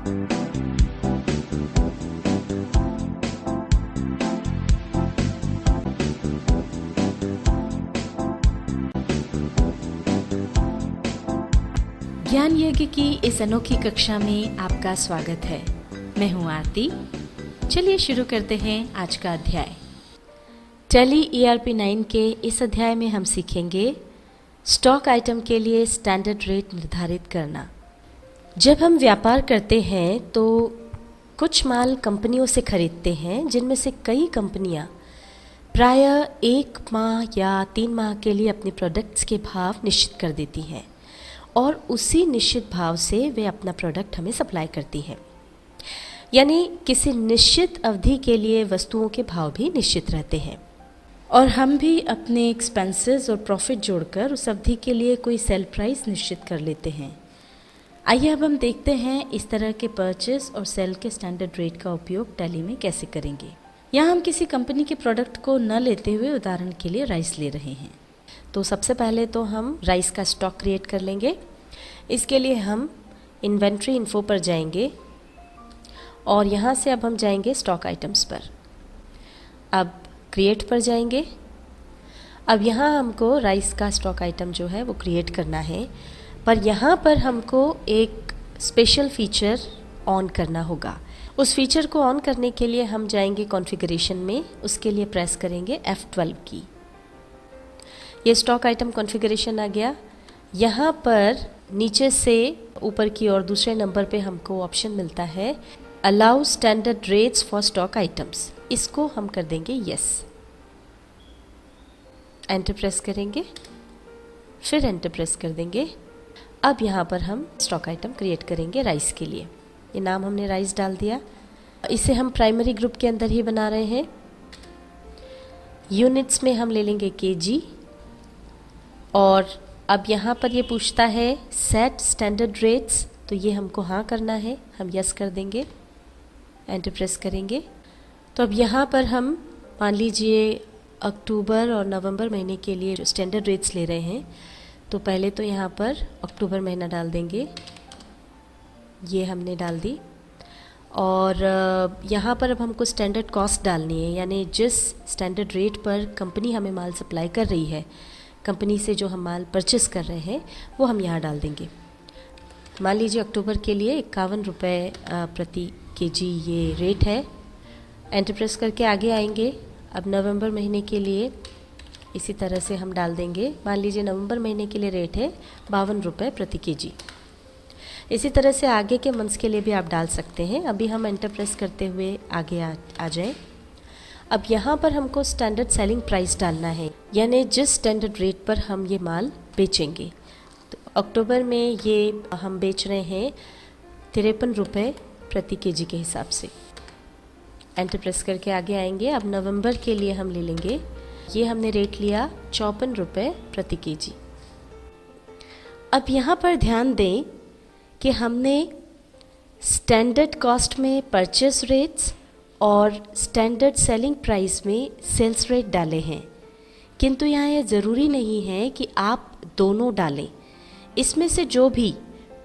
ज्ञान यज्ञ की इस अनोखी कक्षा में आपका स्वागत है। मैं हूं आरती। चलिए शुरू करते हैं आज का अध्याय। टैली ERP 9 के इस अध्याय में हम सीखेंगे स्टॉक आइटम के लिए स्टैंडर्ड रेट निर्धारित करना। जब हम व्यापार करते हैं तो कुछ माल कंपनियों से खरीदते हैं, जिनमें से कई कंपनियां प्रायः 1 माह या 3 माह के लिए अपने प्रोडक्ट्स के भाव निश्चित कर देती हैं और उसी निश्चित भाव से वे अपना प्रोडक्ट हमें सप्लाई करती हैं। यानी किसी निश्चित अवधि के लिए वस्तुओं के भाव भी निश्चित रहते हैं और हम भी अपने एक्सपेंसेस और प्रॉफिट जोड़कर उस अवधि के लिए कोई सेल प्राइस निश्चित कर लेते हैं। आइए अब हम देखते हैं इस तरह के परचेस और सेल के स्टैंडर्ड रेट का उपयोग टैली में कैसे करेंगे। यहाँ हम किसी कंपनी के प्रोडक्ट को न लेते हुए उदाहरण के लिए राइस ले रहे हैं। तो सबसे पहले तो हम राइस का स्टॉक क्रिएट कर लेंगे। इसके लिए हम इन्वेंट्री इन्फो पर जाएंगे और यहाँ से अब हम जाएंगे स्टॉक आइटम्स पर। अब क्रिएट पर जाएंगे। अब यहाँ हमको राइस का स्टॉक आइटम जो है वो क्रिएट करना है, पर यहाँ पर हमको एक स्पेशल फीचर ऑन करना होगा। उस फीचर को ऑन करने के लिए हम जाएंगे कॉन्फ़िगरेशन में। उसके लिए प्रेस करेंगे F12 की। ये स्टॉक आइटम कॉन्फ़िगरेशन आ गया। यहाँ पर नीचे से ऊपर की ओर दूसरे नंबर पे हमको ऑप्शन मिलता है allow standard rates for stock items. इसको हम कर देंगे यस। एंटर प्रेस करेंगे, फिर एंटर प्रेस कर देंगे। अब यहाँ पर हम स्टॉक आइटम क्रिएट करेंगे राइस के लिए। ये नाम हमने राइस डाल दिया। इसे हम प्राइमरी ग्रुप के अंदर ही बना रहे हैं। यूनिट्स में हम ले लेंगे केजी और अब यहाँ पर ये पूछता है सेट स्टैंडर्ड रेट्स, तो ये हमको हाँ करना है। हम यस कर देंगे, एंटर प्रेस करेंगे। तो अब यहाँ पर हम मान लीजिए अक्टूबर और नवंबर महीने के लिए जो स्टैंडर्ड रेट्स ले रहे हैं, तो पहले तो यहाँ पर अक्टूबर महीना डाल देंगे। ये हमने डाल दी। और यहाँ पर अब हमको स्टैंडर्ड कॉस्ट डालनी है, यानी जिस स्टैंडर्ड रेट पर कंपनी हमें माल सप्लाई कर रही है, कंपनी से जो हम माल परचेस कर रहे हैं, वो हम यहाँ डाल देंगे। मान लीजिए अक्टूबर के लिए 51 रुपये प्रति केजी ये रेट है। एंटर प्रेस करके आगे आएंगे। अब नवंबर महीने के लिए इसी तरह से हम डाल देंगे। मान लीजिए नवंबर महीने के लिए रेट है 52 रुपये प्रति केजी। इसी तरह से आगे के मंथ्स के लिए भी आप डाल सकते हैं। अभी हम एंटर प्रेस करते हुए आगे आ जाएं। अब यहाँ पर हमको स्टैंडर्ड सेलिंग प्राइस डालना है, यानी जिस स्टैंडर्ड रेट पर हम ये माल बेचेंगे। तो अक्टूबर में ये हम बेच रहे हैं 53 रुपये प्रति केजी के हिसाब से। एंटर प्रेस करके आगे आएंगे। अब नवंबर के लिए हम ले लेंगे, ये हमने रेट लिया 54 रुपये प्रति केजी। अब यहाँ पर ध्यान दें कि हमने स्टैंडर्ड कॉस्ट में परचेस रेट्स और स्टैंडर्ड सेलिंग प्राइस में सेल्स रेट डाले हैं, किंतु यहाँ यह ज़रूरी नहीं है कि आप दोनों डालें। इसमें से जो भी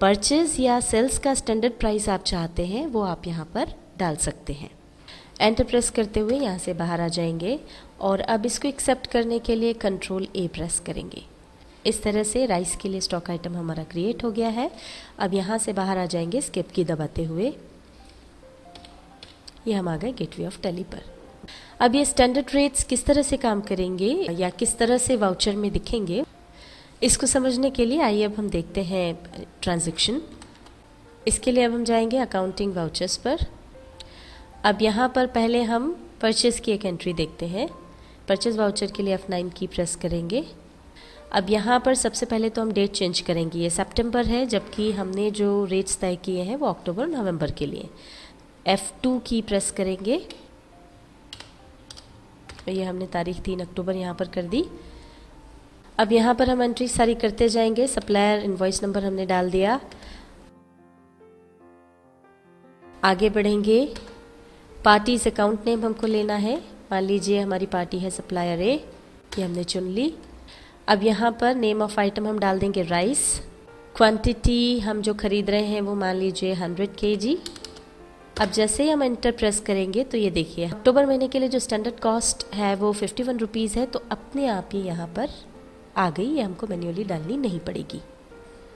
परचेज या सेल्स का स्टैंडर्ड प्राइस आप चाहते हैं वो आप यहाँ पर डाल सकते हैं। एंटर प्रेस करते हुए यहाँ से बाहर आ जाएंगे और अब इसको एक्सेप्ट करने के लिए कंट्रोल A प्रेस करेंगे। इस तरह से राइस के लिए स्टॉक आइटम हमारा क्रिएट हो गया है। अब यहाँ से बाहर आ जाएंगे स्केप की दबाते हुए। ये हम आ गए गेटवे ऑफ टैली पर। अब ये स्टैंडर्ड रेट्स किस तरह से काम करेंगे या किस तरह से वाउचर में दिखेंगे, इसको समझने के लिए आइए अब हम देखते हैं ट्रांजैक्शन। इसके लिए अब हम जाएंगे अकाउंटिंग वाउचर्स पर। अब यहाँ पर पहले हम परचेस की एक एंट्री देखते हैं। परचेस वाउचर के लिए F9 की प्रेस करेंगे। अब यहाँ पर सबसे पहले तो हम डेट चेंज करेंगे। ये सितंबर है, जबकि हमने जो रेट्स तय किए हैं वो अक्टूबर नवंबर के लिए। F2 की प्रेस करेंगे। ये हमने तारीख 3 अक्टूबर यहाँ पर कर दी। अब यहाँ पर हम एंट्री सारी करते जाएंगे। सप्लायर इनवॉइस नंबर हमने डाल दिया। आगे बढ़ेंगे। पार्टीज अकाउंट नेम हमको लेना है। मान लीजिए हमारी पार्टी है सप्लायर A, ये हमने चुन ली। अब यहाँ पर नेम ऑफ आइटम हम डाल देंगे राइस। क्वांटिटी हम जो ख़रीद रहे हैं वो मान लीजिए 100 kg। अब जैसे ही हम एंटर प्रेस करेंगे तो ये देखिए अक्टूबर महीने के लिए जो स्टैंडर्ड कॉस्ट है वो 51 रुपीज़ है, तो अपने आप ही यहाँ पर आ गई, ये हमको मैन्युअली डालनी नहीं पड़ेगी।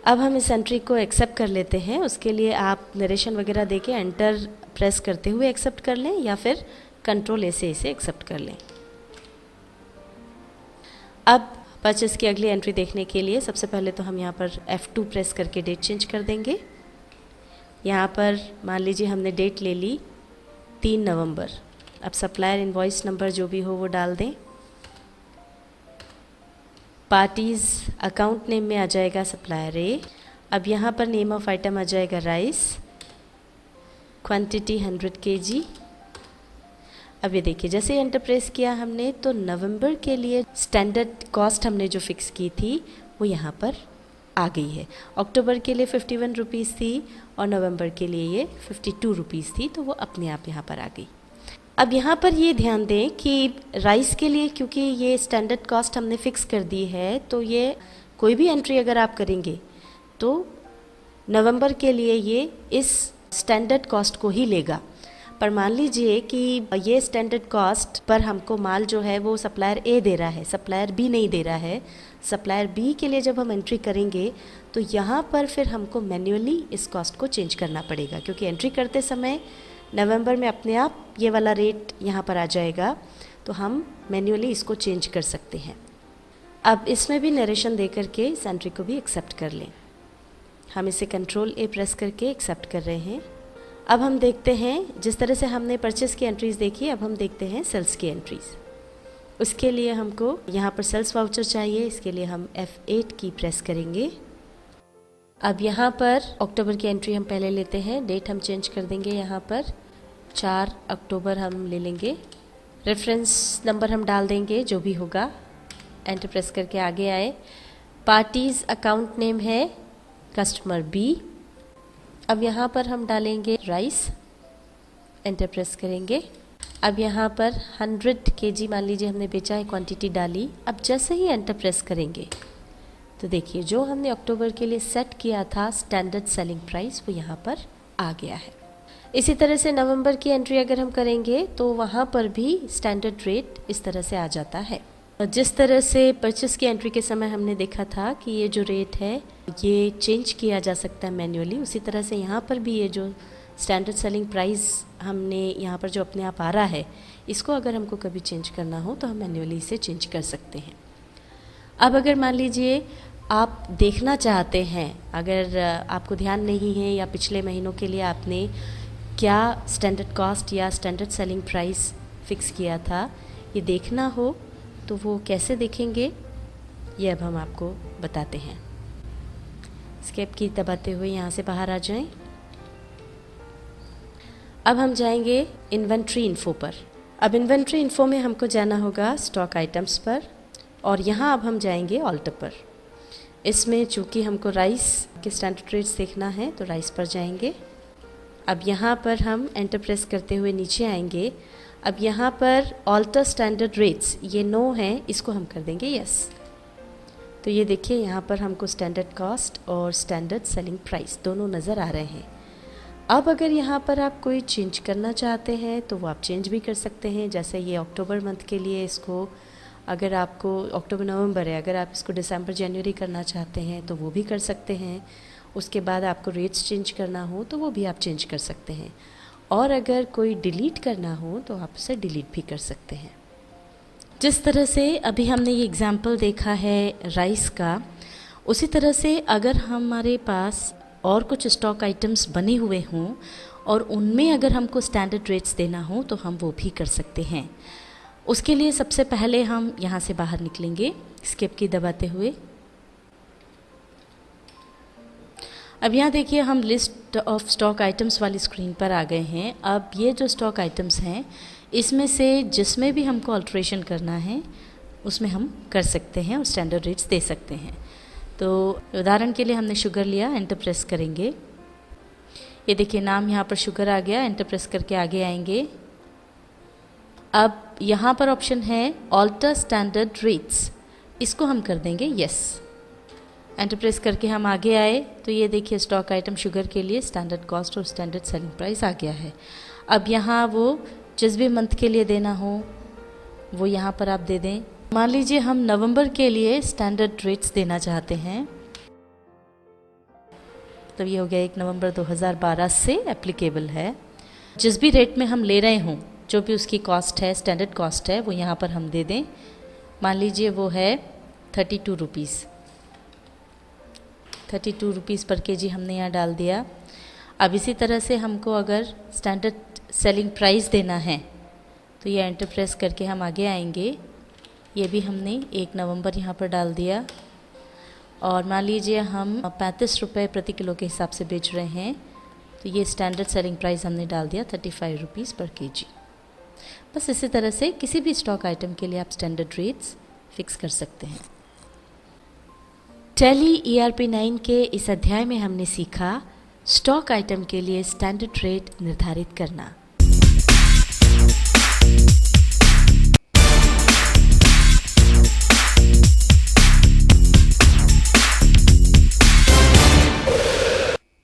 अब हम इस एंट्री को एक्सेप्ट कर लेते हैं। उसके लिए आप नरेशन वगैरह देके एंटर प्रेस करते हुए एक्सेप्ट कर लें या फिर कंट्रोल ऐसे एक्सेप्ट कर लें। अब परचेस की अगली एंट्री देखने के लिए सबसे पहले तो हम यहाँ पर F2 प्रेस करके डेट चेंज कर देंगे। यहाँ पर मान लीजिए हमने डेट ले ली 3 नवंबर। अब सप्लायर इनवॉइस नंबर जो भी हो वो डाल दें। पार्टीज़ अकाउंट नेम में आ जाएगा सप्लायर ए। अब यहाँ पर नेम ऑफ आइटम आ जाएगा राइस, क्वांटिटी 100 kg। अब ये देखिए जैसे एंटर प्रेस किया हमने तो नवंबर के लिए स्टैंडर्ड कॉस्ट हमने जो फिक्स की थी वो यहाँ पर आ गई है। अक्टूबर के लिए 51 रुपीज़ थी और नवंबर के लिए ये 52 रुपीज़ थी, तो वो अपने आप यहाँ पर आ गई। अब यहाँ पर ये ध्यान दें कि राइस के लिए क्योंकि ये स्टैंडर्ड कॉस्ट हमने फ़िक्स कर दी है, तो ये कोई भी एंट्री अगर आप करेंगे तो नवंबर के लिए ये इस स्टैंडर्ड कॉस्ट को ही लेगा। पर मान लीजिए कि ये स्टैंडर्ड कॉस्ट पर हमको माल जो है वो सप्लायर ए दे रहा है, सप्लायर बी नहीं दे रहा है। सप्लायर बी के लिए जब हम एंट्री करेंगे तो यहाँ पर फिर हमको मैन्युअली इस कॉस्ट को चेंज करना पड़ेगा, क्योंकि एंट्री करते समय नवंबर में अपने आप ये वाला रेट यहाँ पर आ जाएगा, तो हम मैन्युअली इसको चेंज कर सकते हैं। अब इसमें भी नरेशन दे करके इस एंट्री को भी एक्सेप्ट कर लें। हम इसे कंट्रोल ए प्रेस करके एक्सेप्ट कर रहे हैं। अब हम देखते हैं जिस तरह से हमने परचेस की एंट्रीज़ देखी, अब हम देखते हैं सेल्स की एंट्रीज़। उसके लिए हमको यहाँ पर सेल्स वाउचर चाहिए, इसके लिए हम F8 की प्रेस करेंगे। अब यहाँ पर अक्टूबर की एंट्री हम पहले लेते हैं, डेट हम चेंज कर देंगे। यहाँ पर 4 अक्टूबर हम ले लेंगे। रेफरेंस नंबर हम डाल देंगे जो भी होगा। एंटर प्रेस करके आगे आए। पार्टीज़ अकाउंट नेम है कस्टमर बी। अब यहाँ पर हम डालेंगे राइस, एंटर प्रेस करेंगे। अब यहाँ पर 100 kg मान लीजिए हमने बेचा है, क्वांटिटी डाली। अब जैसे ही एंटर प्रेस करेंगे तो देखिए जो हमने अक्टूबर के लिए सेट किया था स्टैंडर्ड सेलिंग प्राइस वो यहाँ पर आ गया है। इसी तरह से नवंबर की एंट्री अगर हम करेंगे तो वहाँ पर भी स्टैंडर्ड रेट इस तरह से आ जाता है। जिस तरह से परचेस की एंट्री के समय हमने देखा था कि ये जो रेट है ये चेंज किया जा सकता है मैन्युअली, उसी तरह से यहाँ पर भी ये जो स्टैंडर्ड सेलिंग प्राइस हमने यहाँ पर जो अपने आप आ रहा है, इसको अगर हमको कभी चेंज करना हो तो हम मैन्युअली इसे चेंज कर सकते हैं। अब अगर मान लीजिए आप देखना चाहते हैं, अगर आपको ध्यान नहीं है या पिछले महीनों के लिए आपने क्या स्टैंडर्ड कॉस्ट या स्टैंडर्ड सेलिंग प्राइस फ़िक्स किया था, ये देखना हो तो वो कैसे देखेंगे ये अब हम आपको बताते हैं। स्केप की दबाते हुए यहाँ से बाहर आ जाएं। अब हम जाएंगे इन्वेंट्री इन्फो पर। अब इन्वेंट्री इन्फो में हमको जाना होगा स्टॉक आइटम्स पर, और यहाँ अब हम जाएंगे ऑल्टर पर। इसमें चूँकि हमको राइस के स्टैंडर्ड रेट्स देखना है तो राइस पर जाएंगे। अब यहाँ पर हम एंटर प्रेस करते हुए नीचे आएंगे। अब यहाँ पर ऑल्टर स्टैंडर्ड रेट्स ये नो है, इसको हम कर देंगे यस। तो ये देखिए यहाँ पर हमको स्टैंडर्ड कॉस्ट और स्टैंडर्ड सेलिंग प्राइस दोनों नज़र आ रहे हैं। अब अगर यहाँ पर आप कोई चेंज करना चाहते हैं तो वो आप चेंज भी कर सकते हैं। जैसे ये अक्टूबर मंथ के लिए इसको, अगर आपको अक्टूबर नवंबर है, अगर आप इसको दिसंबर जनवरी करना चाहते हैं तो वो भी कर सकते हैं। उसके बाद आपको रेट्स चेंज करना हो तो वो भी आप चेंज कर सकते हैं, और अगर कोई डिलीट करना हो तो आप उसे डिलीट भी कर सकते हैं। जिस तरह से अभी हमने ये एग्जाम्पल देखा है राइस का, उसी तरह से अगर हमारे पास और कुछ स्टॉक आइटम्स बने हुए हों और उनमें अगर हमको स्टैंडर्ड रेट्स देना हो तो हम वो भी कर सकते हैं। उसके लिए सबसे पहले हम यहाँ से बाहर निकलेंगे स्केप की दबाते हुए। अब यहाँ देखिए हम लिस्ट ऑफ स्टॉक आइटम्स वाली स्क्रीन पर आ गए हैं। अब ये जो स्टॉक आइटम्स हैं इसमें से जिसमें भी हमको अल्ट्रेशन करना है उसमें हम कर सकते हैं और स्टैंडर्ड रेट्स दे सकते हैं। तो उदाहरण के लिए हमने शुगर लिया, एंटर प्रेस करेंगे। ये देखिए नाम यहाँ पर शुगर आ गया, एंटर प्रेस करके आगे आएंगे। अब यहाँ पर ऑप्शन है ऑल्टर स्टैंडर्ड रेट्स, इसको हम कर देंगे यस। एंटर प्रेस करके हम आगे आए तो ये देखिए स्टॉक आइटम शुगर के लिए स्टैंडर्ड कॉस्ट और स्टैंडर्ड सेलिंग प्राइस आ गया है। अब यहाँ वो जिस भी मंथ के लिए देना हो वो यहाँ पर आप दे दें। मान लीजिए हम नवंबर के लिए स्टैंडर्ड रेट्स देना चाहते हैं, तो ये हो गया 1 नवंबर 2012 से एप्लीकेबल है। जिस भी रेट में हम ले रहे हों, जो भी उसकी कॉस्ट है, स्टैंडर्ड कॉस्ट है, वो यहाँ पर हम दे दें। मान लीजिए वो है 32 रुपीज़, 32 रुपीज़ पर केजी हमने यहाँ डाल दिया। अब इसी तरह से हमको अगर स्टैंडर्ड सेलिंग प्राइस देना है तो ये एंटर प्रेस करके हम आगे आएंगे। ये भी हमने 1 नवंबर यहाँ पर डाल दिया और मान लीजिए हम 35 रुपये प्रति किलो के हिसाब से बेच रहे हैं, तो ये स्टैंडर्ड सेलिंग प्राइस हमने डाल दिया 35 रुपीज़ पर केजी। बस इसी तरह से किसी भी स्टॉक आइटम के लिए आप स्टैंडर्ड रेट्स फिक्स कर सकते हैं। टैली ERP 9 के इस अध्याय में हमने सीखा स्टॉक आइटम के लिए स्टैंडर्ड रेट निर्धारित करना।